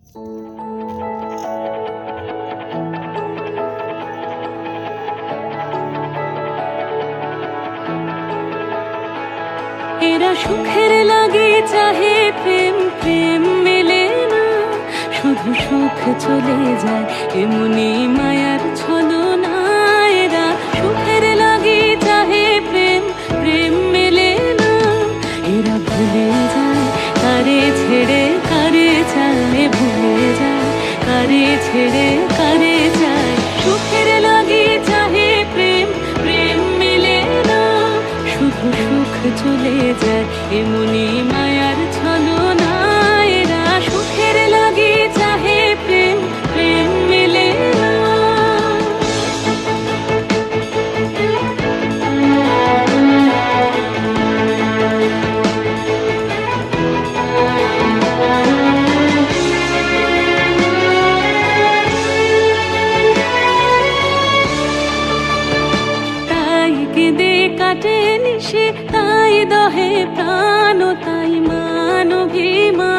এরা সুখের লাগি চাহে প্রেম, প্রেম মেলে না, শুধু সুখ চলে যায় এমনি মায়ার ছলনা। এরা সুখের লাগি চাহে প্রেম, প্রেম মেলে না, এরা ভুলে যায় কারে ছেড়ে কারে চায়, ভুলে যায় কারে ছেড়ে কারে চায়। সুখের লাগি চাহে প্রেম, প্রেম মেলে না, শুধু সুখ চলে যায় এমনি মায়ার ছলনা। এরা সুখের লাগি চাহে প্রেম, প্রেম মেলে না। তাই কেঁদে কাটে নিশে, তাই দহে প্রাণ, তাই মান অভিমান।